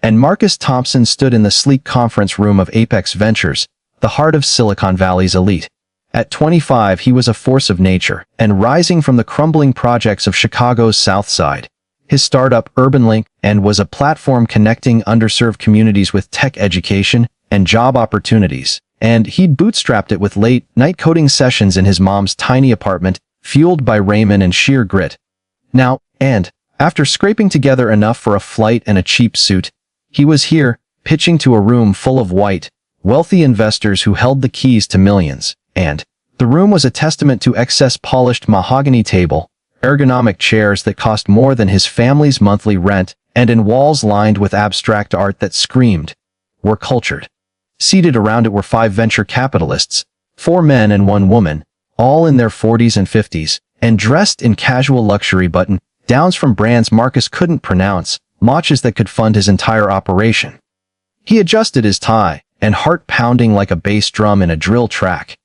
and Marcus Thompson stood in the sleek conference room of Apex Ventures, the heart of Silicon Valley's elite. At 25, he was a force of nature, and rising from the crumbling projects of Chicago's South Side. His startup, UrbanLink, was a platform connecting underserved communities with tech education and job opportunities, and he'd bootstrapped it with late-night coding sessions in his mom's tiny apartment, fueled by ramen and sheer grit. Now, after scraping together enough for a flight and a cheap suit, he was here, pitching to a room full of white, wealthy investors who held the keys to millions. And the room was a testament to excess polished mahogany table, ergonomic chairs that cost more than his family's monthly rent, and in walls lined with abstract art that screamed, "We're cultured." Seated around it were 5 venture capitalists, 4 men and 1 woman, all in their 40s and 50s, and dressed in casual luxury button-downs from brands Marcus couldn't pronounce, matches that could fund his entire operation. He adjusted his tie, and heart pounding like a bass drum in a drill track.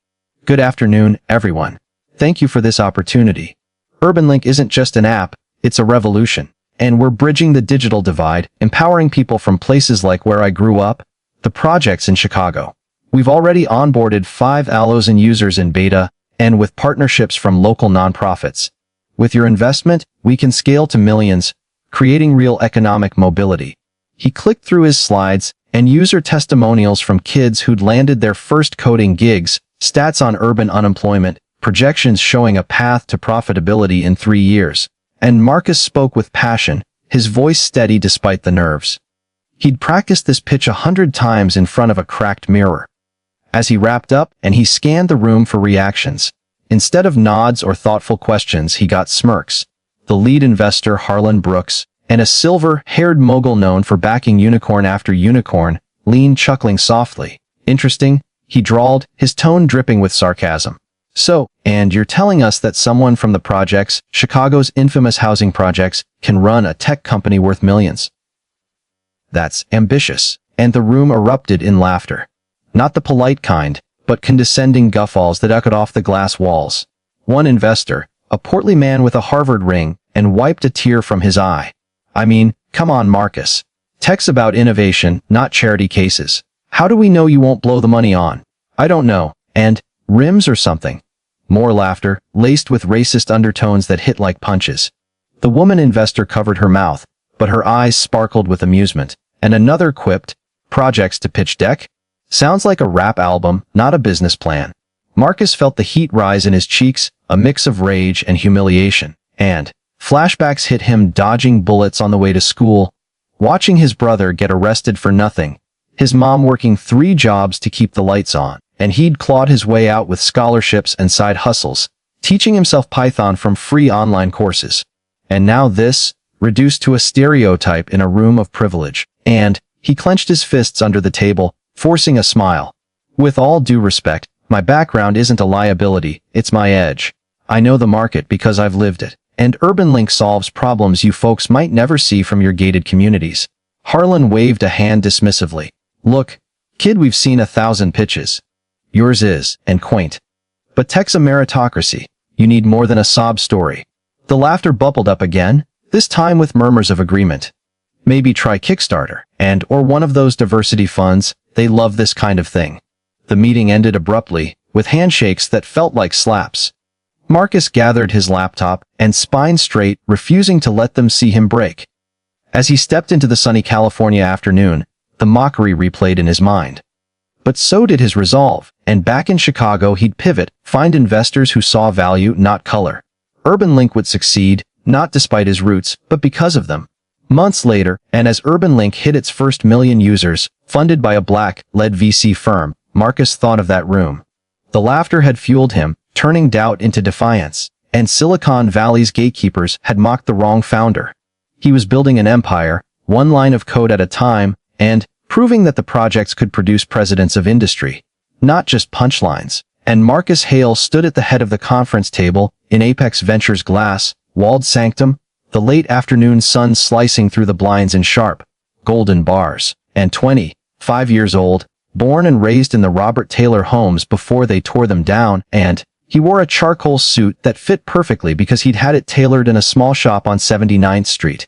"Good afternoon, everyone. Thank you for this opportunity. UrbanLink isn't just an app, it's a revolution, and we're bridging the digital divide, empowering people from places like where I grew up, the projects in Chicago. We've already onboarded 5,000 users in beta, and with partnerships from local nonprofits. With your investment, we can scale to millions, creating real economic mobility." He clicked through his slides, and user testimonials from kids who'd landed their first coding gigs, stats on urban unemployment, projections showing a path to profitability in 3 years. And Marcus spoke with passion, his voice steady despite the nerves. He'd practiced this pitch 100 times in front of a cracked mirror. As he wrapped up, he scanned the room for reactions. Instead of nods or thoughtful questions, he got smirks. The lead investor, Harlan Brooks, and a silver-haired mogul known for backing unicorn after unicorn, leaned chuckling softly. "Interesting," he drawled, his tone dripping with sarcasm. "So, and you're telling us that someone from the projects, Chicago's infamous housing projects, can run a tech company worth millions? That's ambitious." And the room erupted in laughter. Not the polite kind, but condescending guffaws that echoed off the glass walls. One investor, a portly man with a Harvard ring, wiped a tear from his eye. "I mean, come on, Marcus. Tech's about innovation, not charity cases. How do we know you won't blow the money on?" "I don't know. And rims or something." More laughter, laced with racist undertones that hit like punches. The woman investor covered her mouth, but her eyes sparkled with amusement. And another quipped, "Projects to pitch deck? Sounds like a rap album, not a business plan." Marcus felt the heat rise in his cheeks, a mix of rage and humiliation. And flashbacks hit him, dodging bullets on the way to school, watching his brother get arrested for nothing, his mom working 3 jobs to keep the lights on, and he'd clawed his way out with scholarships and side hustles, teaching himself Python from free online courses. And now this, reduced to a stereotype in a room of privilege. And he clenched his fists under the table, forcing a smile. "With all due respect, my background isn't a liability, it's my edge. I know the market because I've lived it. And UrbanLink solves problems you folks might never see from your gated communities." Harlan waved a hand dismissively. "Look, kid, we've seen 1,000 pitches. Yours is, and quaint. But tech's a meritocracy. You need more than a sob story." The laughter bubbled up again, this time with murmurs of agreement. "Maybe try Kickstarter, or one of those diversity funds, they love this kind of thing." The meeting ended abruptly, with handshakes that felt like slaps. Marcus gathered his laptop, spine straight, refusing to let them see him break. As he stepped into the sunny California afternoon, the mockery replayed in his mind. But so did his resolve, and back in Chicago he'd pivot, find investors who saw value, not color. UrbanLink would succeed, not despite his roots, but because of them. Months later, as UrbanLink hit its first 1 million users, funded by a Black-led VC firm, Marcus thought of that room. The laughter had fueled him, turning doubt into defiance, and Silicon Valley's gatekeepers had mocked the wrong founder. He was building an empire, 1 line of code at a time, and proving that the projects could produce presidents of industry, not just punchlines. And Marcus Hale stood at the head of the conference table, in Apex Ventures' glass-walled sanctum, the late afternoon sun slicing through the blinds in sharp, golden bars. And 25 years old, born and raised in the Robert Taylor homes before they tore them down, and he wore a charcoal suit that fit perfectly because he'd had it tailored in a small shop on 79th Street.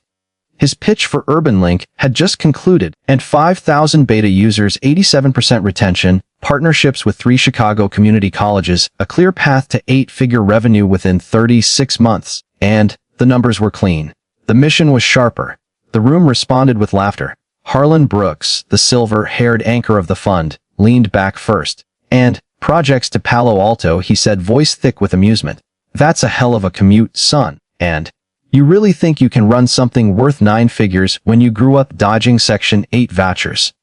His pitch for UrbanLink had just concluded, and 5,000 beta users, 87% retention, partnerships with 3 Chicago community colleges, a clear path to 8-figure revenue within 36 months, and the numbers were clean. The mission was sharper. The room responded with laughter. Harlan Brooks, the silver-haired anchor of the fund, leaned back first. And, projects to Palo Alto, he said, voice thick with amusement. That's a hell of a commute, son. And, you really think you can run something worth 9 figures when you grew up dodging Section 8 vouchers?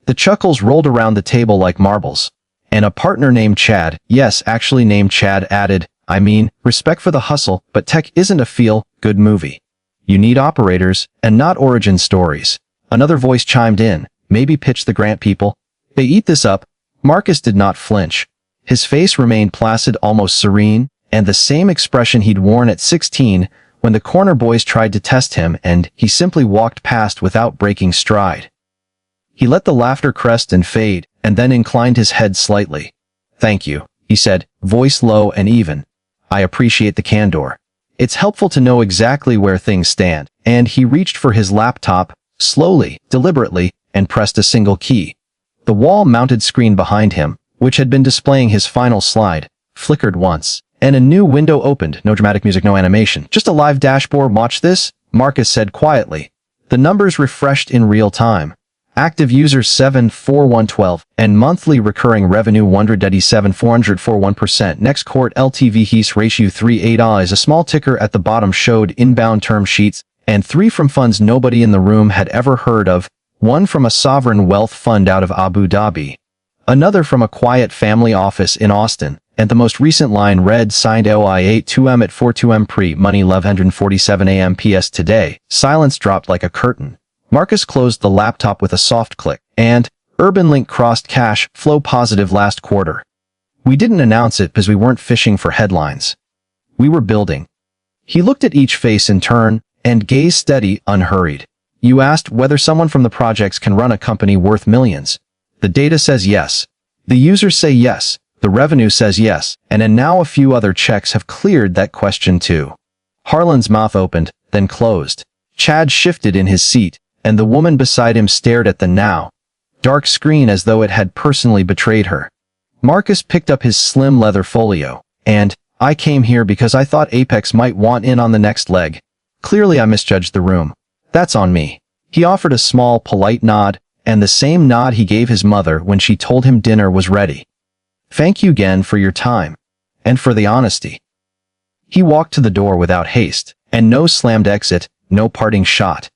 The chuckles rolled around the table like marbles. And a partner named Chad, yes, actually named Chad, added, I mean, respect for the hustle, but tech isn't a feel-good movie. You need operators, and not origin stories. Another voice chimed in, maybe pitch the grant people. They eat this up. Marcus did not flinch. His face remained placid, almost serene, and the same expression he'd worn at 16 when the corner boys tried to test him, and he simply walked past without breaking stride. He let the laughter crest and fade, and then inclined his head slightly. Thank you, he said, voice low and even. I appreciate the candor. It's helpful to know exactly where things stand, and he reached for his laptop, slowly, deliberately, and pressed a single key. The wall-mounted screen behind him, which had been displaying his final slide, flickered once, and a new window opened. No dramatic music, no animation, just a live dashboard. Watch this, Marcus said quietly. The numbers refreshed in real time. Active users 74112, and monthly recurring revenue 187 441%. Next quart LTV HES ratio 3.8 is a small ticker at the bottom showed inbound term sheets, and 3 from funds nobody in the room had ever heard of, 1 from a sovereign wealth fund out of Abu Dhabi, another from a quiet family office in Austin, and the most recent line read signed OI 82M at 42M pre-money 11:47 a.m. PS today. Silence dropped like a curtain. Marcus closed the laptop with a soft click, and UrbanLink crossed cash flow positive last quarter. We didn't announce it because we weren't fishing for headlines. We were building. He looked at each face in turn, and gazed steady, unhurried. You asked whether someone from the projects can run a company worth millions. The data says yes. The users say yes. The revenue says yes, and now a few other checks have cleared that question too. Harlan's mouth opened, then closed. Chad shifted in his seat, and the woman beside him stared at the now dark screen as though it had personally betrayed her. Marcus picked up his slim leather folio, and, I came here because I thought Apex might want in on the next leg. Clearly I misjudged the room. That's on me. He offered a small, polite nod, and the same nod he gave his mother when she told him dinner was ready. Thank you again for your time. And for the honesty. He walked to the door without haste, and no slammed exit, no parting shot.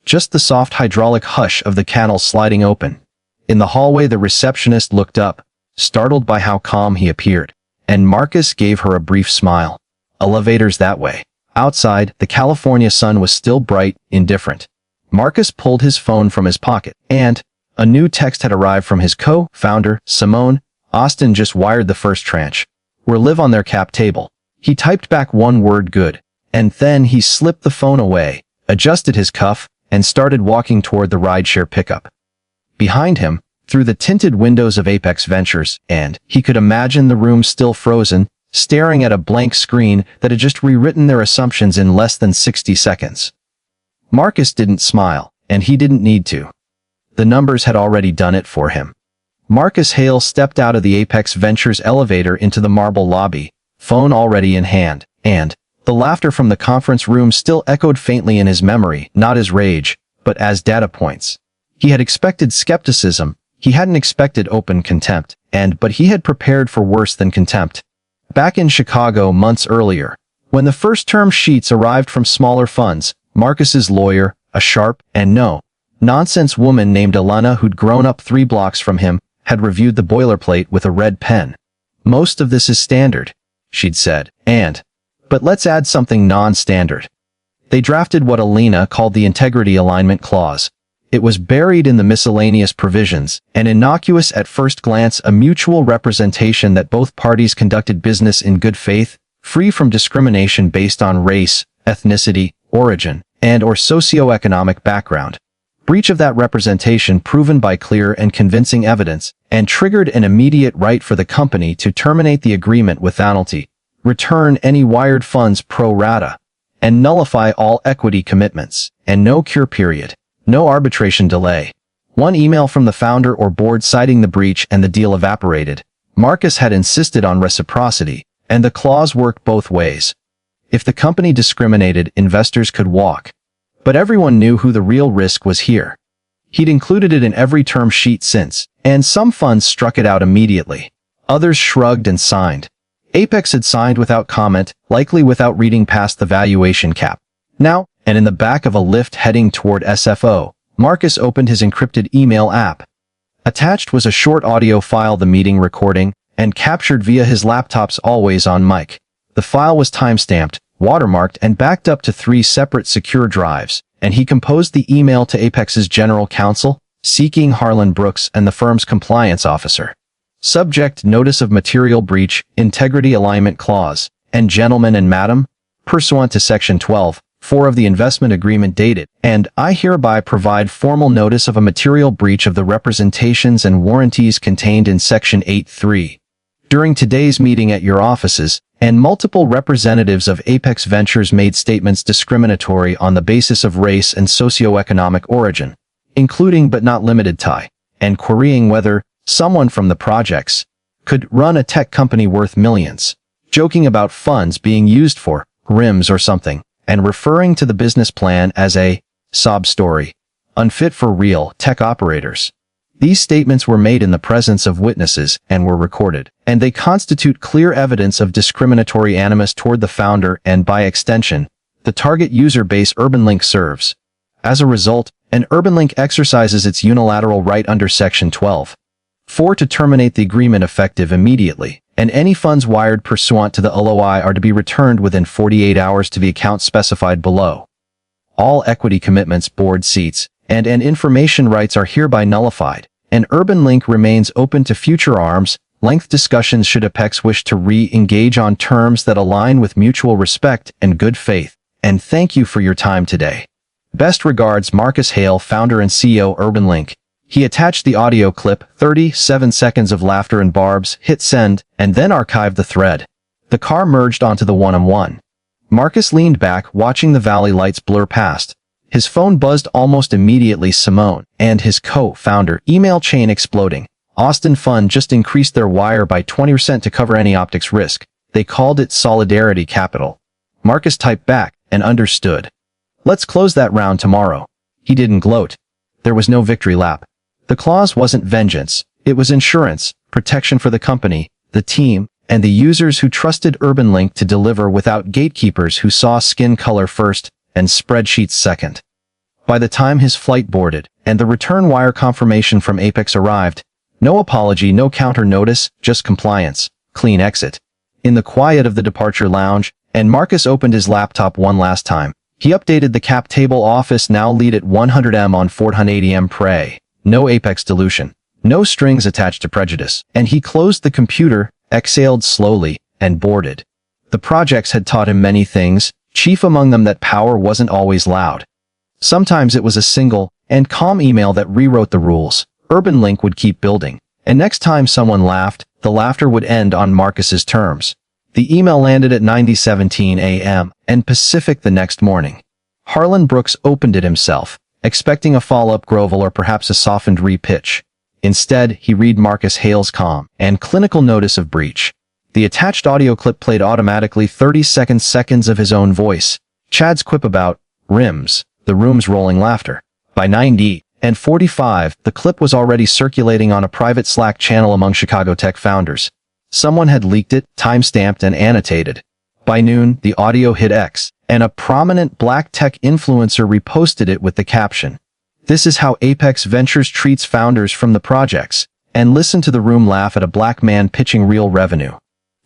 Just the soft hydraulic hush of the canal sliding open. In the hallway the receptionist looked up, startled by how calm he appeared, and Marcus gave her a brief smile. Elevators that way. Outside, the California sun was still bright, indifferent. Marcus pulled his phone from his pocket, and a new text had arrived from his co-founder, Simone. Austin just wired the first tranche. We're live on their cap table. He typed back one word, good, and then he slipped the phone away, adjusted his cuff, and started walking toward the rideshare pickup. Behind him, through the tinted windows of Apex Ventures, and he could imagine the room still frozen, staring at a blank screen that had just rewritten their assumptions in less than 60 seconds. Marcus didn't smile, and he didn't need to. The numbers had already done it for him. Marcus Hale stepped out of the Apex Ventures elevator into the marble lobby, phone already in hand, and the laughter from the conference room still echoed faintly in his memory, not as rage, but as data points. He had expected skepticism, he hadn't expected open contempt, but he had prepared for worse than contempt. Back in Chicago months earlier, when the first term sheets arrived from smaller funds, Marcus's lawyer, a sharp and no-nonsense woman named Alana who'd grown up 3 blocks from him, had reviewed the boilerplate with a red pen. Most of this is standard, she'd said, but let's add something non-standard. They drafted what Alina called the Integrity Alignment Clause. It was buried in the miscellaneous provisions, and innocuous at first glance, a mutual representation that both parties conducted business in good faith, free from discrimination based on race, ethnicity, origin, and/or socioeconomic background. Breach of that representation proven by clear and convincing evidence, and triggered an immediate right for the company to terminate the agreement with penalty, return any wired funds pro rata, and nullify all equity commitments, and no cure period, no arbitration delay. One email from the founder or board citing the breach and the deal evaporated. Marcus had insisted on reciprocity, and the clause worked both ways. If the company discriminated, investors could walk. But everyone knew who the real risk was here. He'd included it in every term sheet since, and some funds struck it out immediately. Others shrugged and signed. Apex had signed without comment, likely without reading past the valuation cap. Now, and in the back of a lift heading toward SFO, Marcus opened his encrypted email app. Attached was a short audio file, the meeting recording, and captured via his laptop's always-on mic. The file was timestamped, watermarked, and backed up to 3 separate secure drives, and he composed the email to Apex's general counsel, seeking Harlan Brooks and the firm's compliance officer. Subject: Notice of Material Breach, Integrity Alignment Clause, and Gentlemen and Madam, pursuant to Section 12(4) of the investment agreement dated, and I hereby provide formal notice of a material breach of the representations and warranties contained in Section 8(3). During today's meeting at your offices, and multiple representatives of Apex Ventures made statements discriminatory on the basis of race and socioeconomic origin, including but not limited to, and querying whether someone from the projects could run a tech company worth millions, joking about funds being used for rims or something, and referring to the business plan as a sob story, unfit for real tech operators. These statements were made in the presence of witnesses and were recorded, and they constitute clear evidence of discriminatory animus toward the founder and, by extension, the target user base UrbanLink serves. As a result, UrbanLink exercises its unilateral right under Section 12(4) to terminate the agreement effective immediately, and any funds wired pursuant to the LOI are to be returned within 48 hours to the account specified below. All equity commitments, board seats, and information rights are hereby nullified, and UrbanLink remains open to future arm's length discussions should Apex wish to re-engage on terms that align with mutual respect and good faith. And thank you for your time today. Best regards, Marcus Hale, founder and CEO UrbanLink. He attached the audio clip, 37 seconds of laughter and barbs, hit send, and then archived the thread. The car merged onto the one-on-one. Marcus leaned back, watching the valley lights blur past. His phone buzzed almost immediately. Simone and his co-founder email chain exploding. Austin Fund just increased their wire by 20% to cover any optics risk. They called it Solidarity Capital. Marcus typed back and understood. Let's close that round tomorrow. He didn't gloat. There was no victory lap. The clause wasn't vengeance. It was insurance, protection for the company, the team, and the users who trusted UrbanLink to deliver without gatekeepers who saw skin color first and spreadsheets second. By the time his flight boarded and the return wire confirmation from Apex arrived, no apology, no counter notice, just compliance, clean exit. In the quiet of the departure lounge, and Marcus opened his laptop one last time. He updated the cap table. Office now lead at 100M on 480M Prey. No Apex dilution. No strings attached to prejudice. And he closed the computer, exhaled slowly, and boarded. The projects had taught him many things, chief among them that power wasn't always loud. Sometimes it was a single and calm email that rewrote the rules. UrbanLink would keep building. And next time someone laughed, the laughter would end on Marcus's terms. The email landed at 9:17 a.m. and Pacific the next morning. Harlan Brooks opened it himself, expecting a follow-up grovel or perhaps a softened re-pitch. Instead, he read Marcus Hale's calm and clinical notice of breach. The attached audio clip played automatically 30 seconds of his own voice. Chad's quip about rims, the room's rolling laughter. By 9:45, the clip was already circulating on a private Slack channel among Chicago tech founders. Someone had leaked it, timestamped and annotated. By noon, the audio hit X, and a prominent black tech influencer reposted it with the caption, "This is how Apex Ventures treats founders from the projects," and listen to the room laugh at a black man pitching real revenue.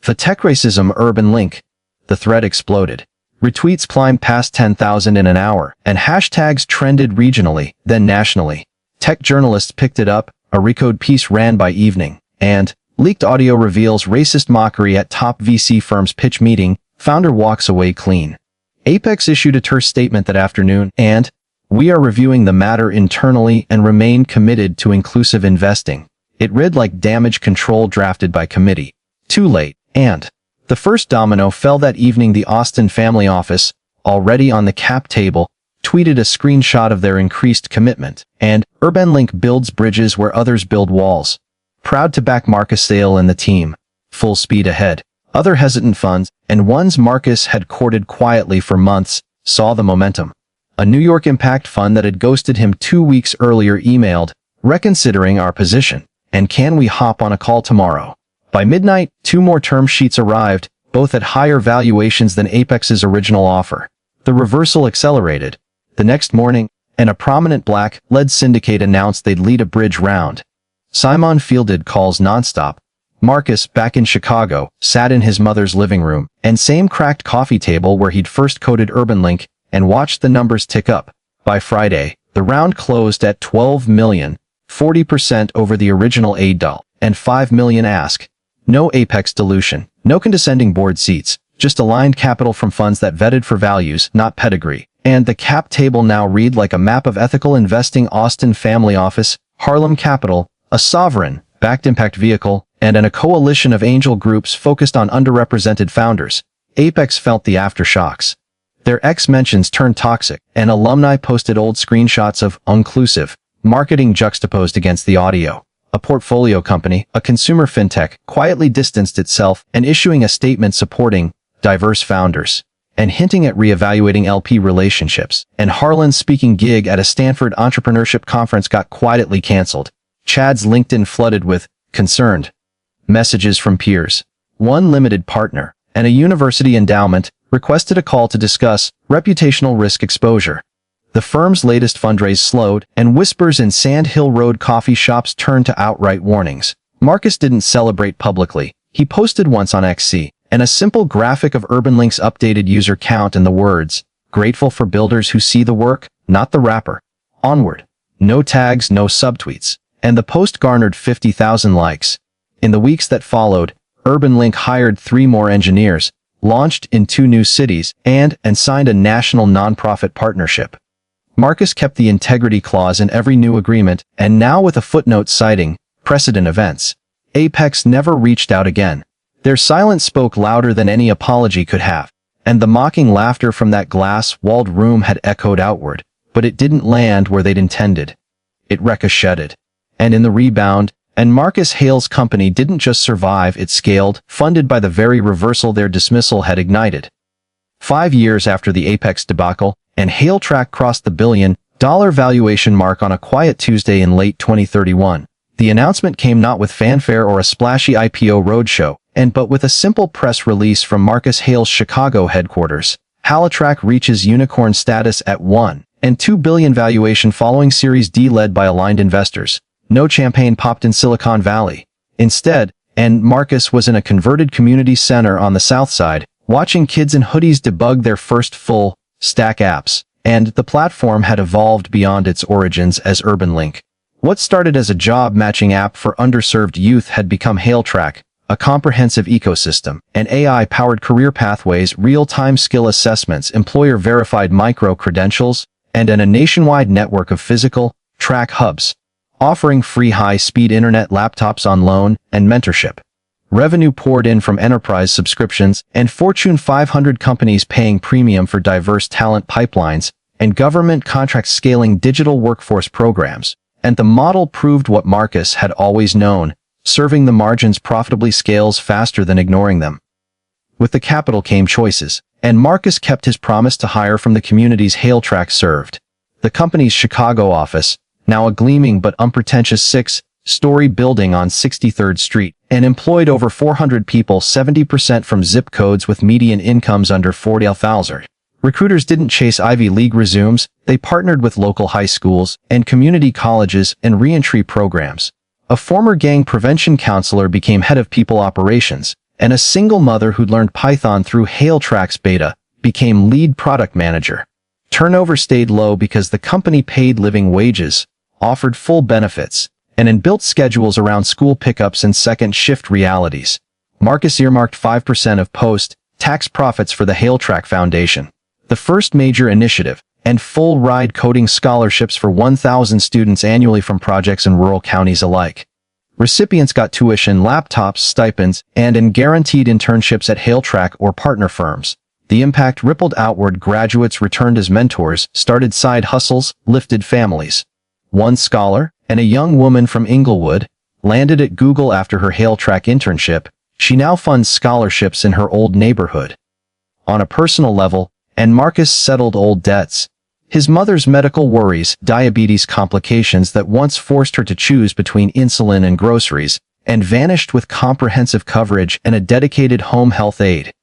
The tech racism UrbanLink. The thread exploded. Retweets climbed past 10,000 in an hour, and hashtags trended regionally, then nationally. Tech journalists picked it up, a recode piece ran by evening, and leaked audio reveals racist mockery at top VC firm's pitch meeting, founder walks away clean. Apex issued a terse statement that afternoon, and "We are reviewing the matter internally and remain committed to inclusive investing." It read like damage control drafted by committee. Too late, and the first domino fell that evening. The Austin family office, already on the cap table, tweeted a screenshot of their increased commitment, and UrbanLink builds bridges where others build walls. Proud to back Marcus Hale and the team. Full speed ahead. Other hesitant funds, and ones Marcus had courted quietly for months, saw the momentum. A New York impact fund that had ghosted him 2 weeks earlier emailed, "Reconsidering our position, and can we hop on a call tomorrow?" By midnight, 2 more term sheets arrived, both at higher valuations than Apex's original offer. The reversal accelerated. The next morning, a prominent black-led syndicate announced they'd lead a bridge round. Simon fielded calls nonstop. Marcus, back in Chicago, sat in his mother's living room and same cracked coffee table where he'd first coded UrbanLink and watched the numbers tick up. By Friday, the round closed at $12 million, 40% over the original $8 and $5 million ask. No Apex dilution, no condescending board seats, just aligned capital from funds that vetted for values, not pedigree. And the cap table now read like a map of ethical investing: Austin Family Office, Harlem Capital, a sovereign-backed impact vehicle, and a coalition of angel groups focused on underrepresented founders. Apex felt the aftershocks. Their ex-mentions turned toxic, and alumni posted old screenshots of inclusive marketing juxtaposed against the audio. A portfolio company, a consumer fintech, quietly distanced itself and issuing a statement supporting diverse founders and hinting at reevaluating LP relationships. And Harlan's speaking gig at a Stanford entrepreneurship conference got quietly canceled. Chad's LinkedIn flooded with concerned messages from peers. One limited partner and a university endowment requested a call to discuss reputational risk exposure. The firm's latest fundraise slowed, and whispers in Sand Hill Road coffee shops turned to outright warnings. Marcus didn't celebrate publicly. He posted once on XC, and a simple graphic of UrbanLink's updated user count and the words, "Grateful for builders who see the work, not the wrapper. Onward." No tags, no subtweets. And the post garnered 50,000 likes. In the weeks that followed, UrbanLink hired 3 more engineers, launched in 2 new cities, and signed a national nonprofit partnership. Marcus kept the integrity clause in every new agreement, and now with a footnote citing precedent events. Apex never reached out again. Their silence spoke louder than any apology could have, and the mocking laughter from that glass-walled room had echoed outward, but it didn't land where they'd intended. It ricocheted. And in the rebound, Marcus Hale's company didn't just survive, it scaled, funded by the very reversal their dismissal had ignited. 5 years after the Apex debacle, HaleTrack crossed the $1 billion valuation mark on a quiet Tuesday in late 2031. The announcement came not with fanfare or a splashy IPO roadshow, but with a simple press release from Marcus Hale's Chicago headquarters. HaleTrack reaches unicorn status at $1.2 billion valuation following Series D led by aligned investors. No champagne popped in Silicon Valley. Instead, Marcus was in a converted community center on the south side, watching kids in hoodies debug their first full-stack apps, and the platform had evolved beyond its origins as UrbanLink. What started as a job-matching app for underserved youth had become HaleTrack, a comprehensive ecosystem, and AI-powered career pathways, real-time skill assessments, employer-verified micro-credentials, and a nationwide network of physical track hubs, offering free high-speed internet, laptops on loan, and mentorship. Revenue poured in from enterprise subscriptions and Fortune 500 companies paying premium for diverse talent pipelines and government contracts scaling digital workforce programs. And the model proved what Marcus had always known: serving the margins profitably scales faster than ignoring them. With the capital came choices, and Marcus kept his promise to hire from the communities HaleTrack served. The company's Chicago office, now a gleaming but unpretentious 6-story building on 63rd Street, employed over 400 people, 70% from zip codes with median incomes under $40,000. Recruiters didn't chase Ivy League resumes, they partnered with local high schools and community colleges and reentry programs. A former gang prevention counselor became head of people operations, and a single mother who'd learned Python through HaleTrack's beta became lead product manager. Turnover stayed low because the company paid living wages, offered full benefits, and built schedules around school pickups and second shift realities. Marcus earmarked 5% of post-tax profits for the HaleTrack Foundation, the first major initiative, and full ride coding scholarships for 1,000 students annually from projects in rural counties alike. Recipients got tuition, laptops, stipends, and guaranteed internships at HaleTrack or partner firms. The impact rippled outward. Graduates returned as mentors, started side hustles, lifted families. One scholar, and a young woman from Inglewood, landed at Google after her HaleTrack internship. She now funds scholarships in her old neighborhood. On a personal level, and Marcus settled old debts. His mother's medical worries, diabetes complications that once forced her to choose between insulin and groceries, and vanished with comprehensive coverage and a dedicated home health aide.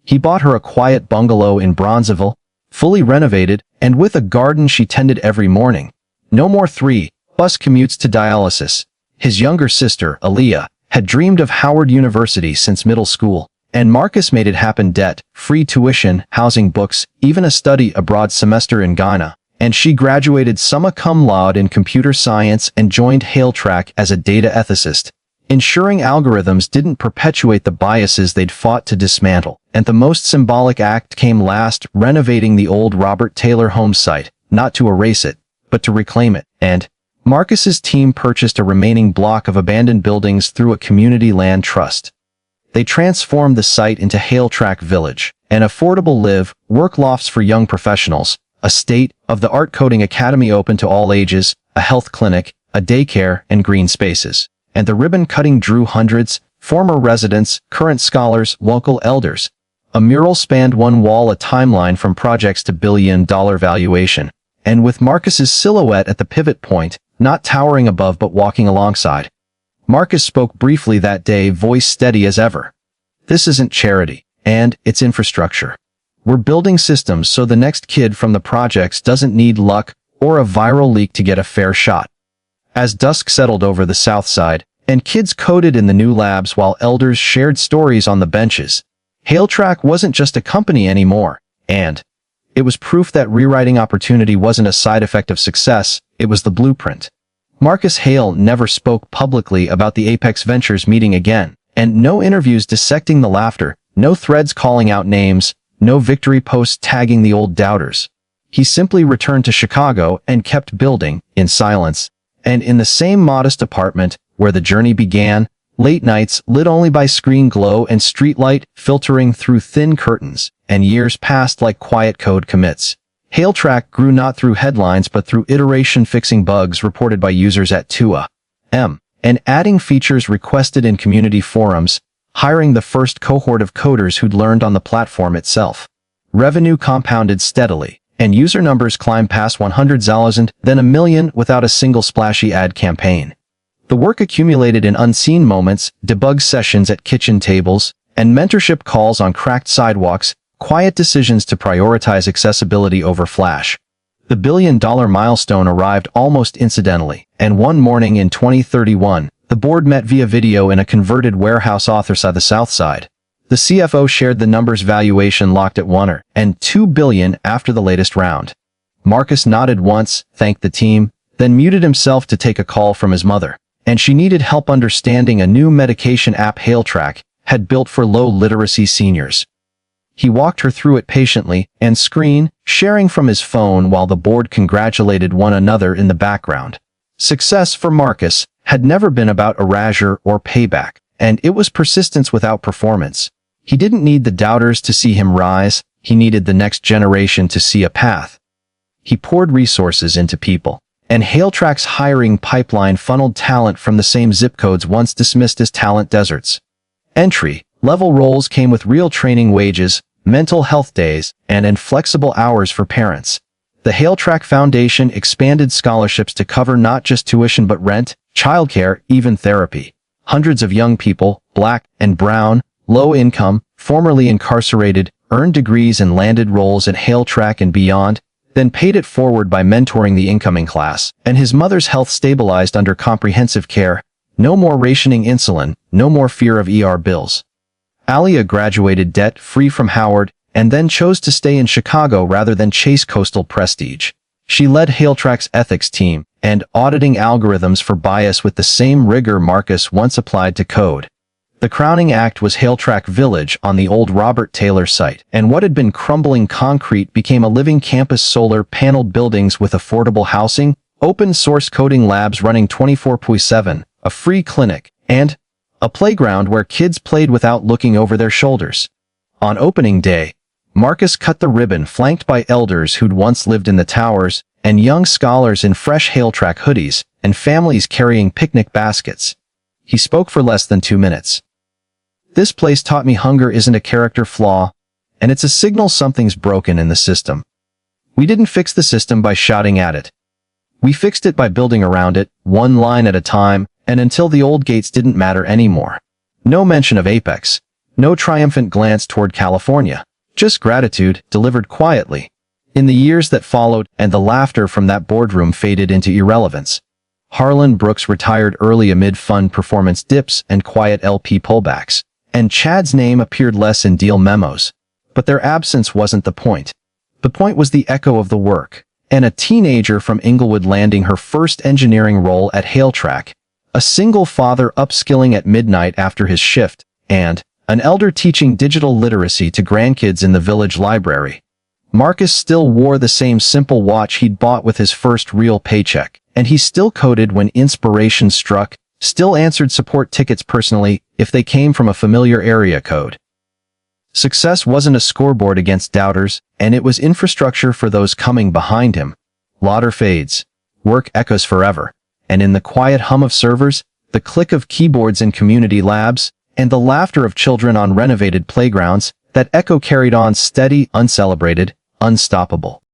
He bought her a quiet bungalow in Bronzeville, fully renovated, and with a garden she tended every morning. No more 3-bus commutes to dialysis. His younger sister, Aaliyah, had dreamed of Howard University since middle school, and Marcus made it happen. Debt, free tuition, housing, books, even a study abroad semester in Ghana, and she graduated summa cum laude in computer science and joined HaleTrack as a data ethicist, ensuring algorithms didn't perpetuate the biases they'd fought to dismantle. And the most symbolic act came last, renovating the old Robert Taylor home site, not to erase it, but to reclaim it. And Marcus's team purchased a remaining block of abandoned buildings through a community land trust. They transformed the site into HaleTrack Village, an affordable live-work lofts for young professionals, a state-of-the-art coding academy open to all ages, a health clinic, a daycare, and green spaces. And the ribbon-cutting drew hundreds, former residents, current scholars, local elders. A mural spanned one wall, a timeline from projects to billion-dollar valuation, and with Marcus's silhouette at the pivot point, not towering above but walking alongside. Marcus spoke briefly that day, voice steady as ever. This isn't charity, and it's infrastructure. We're building systems so the next kid from the projects doesn't need luck or a viral leak to get a fair shot. As dusk settled over the south side, and kids coded in the new labs while elders shared stories on the benches, HaleTrack wasn't just a company anymore, and it was proof that rewriting opportunity wasn't a side effect of success, it was the blueprint. Marcus Hale never spoke publicly about the Apex Ventures meeting again, and no interviews dissecting the laughter, no threads calling out names, no victory posts tagging the old doubters. He simply returned to Chicago and kept building, in silence, and in the same modest apartment where the journey began, late nights lit only by screen glow and streetlight filtering through thin curtains, and years passed like quiet code commits. HaleTrack grew not through headlines but through iteration, fixing bugs reported by users at 2am, and adding features requested in community forums, hiring the first cohort of coders who'd learned on the platform itself. Revenue compounded steadily, and user numbers climbed past 100,000, then 1 million without a single splashy ad campaign. The work accumulated in unseen moments, debug sessions at kitchen tables, and mentorship calls on cracked sidewalks, quiet decisions to prioritize accessibility over flash. The billion-dollar milestone arrived almost incidentally, and one morning in 2031, the board met via video in a converted warehouse on the south side. The CFO shared the numbers, valuation locked at $1.2 billion after the latest round. Marcus nodded once, thanked the team, then muted himself to take a call from his mother, and she needed help understanding a new medication app HaleTrack had built for low literacy seniors. He walked her through it patiently, and screen sharing from his phone while the board congratulated one another in the background. Success for Marcus had never been about erasure or payback, and it was persistence without performance. He didn't need the doubters to see him rise, he needed the next generation to see a path. He poured resources into people, and HaleTrack's hiring pipeline funneled talent from the same zip codes once dismissed as talent deserts. Entry-level roles came with real training, wages, mental health days, and inflexible hours for parents. The HaleTrack Foundation expanded scholarships to cover not just tuition but rent, childcare, even therapy. Hundreds of young people, black and brown, low income, formerly incarcerated, earned degrees and landed roles at HaleTrack and beyond, then paid it forward by mentoring the incoming class, and his mother's health stabilized under comprehensive care. No more rationing insulin, no more fear of ER bills. Aaliyah graduated debt-free from Howard, and then chose to stay in Chicago rather than chase coastal prestige. She led HaleTrack's ethics team, and auditing algorithms for bias with the same rigor Marcus once applied to code. The crowning act was HaleTrack Village on the old Robert Taylor site, and what had been crumbling concrete became a living campus, solar-paneled buildings with affordable housing, open-source coding labs running 24/7, a free clinic, and a playground where kids played without looking over their shoulders. On opening day, Marcus cut the ribbon, flanked by elders who'd once lived in the towers, and young scholars in fresh HaleTrack hoodies, and families carrying picnic baskets. He spoke for less than 2 minutes. This place taught me hunger isn't a character flaw, and it's a signal something's broken in the system. We didn't fix the system by shouting at it. We fixed it by building around it, one line at a time, and until the old gates didn't matter anymore. No mention of Apex. No triumphant glance toward California. Just gratitude, delivered quietly. In the years that followed, and the laughter from that boardroom faded into irrelevance. Harlan Brooks retired early amid fun performance dips and quiet LP pullbacks, and Chad's name appeared less in deal memos. But their absence wasn't the point. The point was the echo of the work, and a teenager from Inglewood landing her first engineering role at HaleTrack, a single father upskilling at midnight after his shift, and an elder teaching digital literacy to grandkids in the village library. Marcus still wore the same simple watch he'd bought with his first real paycheck, and he still coded when inspiration struck, still answered support tickets personally if they came from a familiar area code. Success wasn't a scoreboard against doubters, and it was infrastructure for those coming behind him. Lauder fades. Work echoes forever. And in the quiet hum of servers, the click of keyboards in community labs, and the laughter of children on renovated playgrounds, that echo carried on steady, uncelebrated, unstoppable.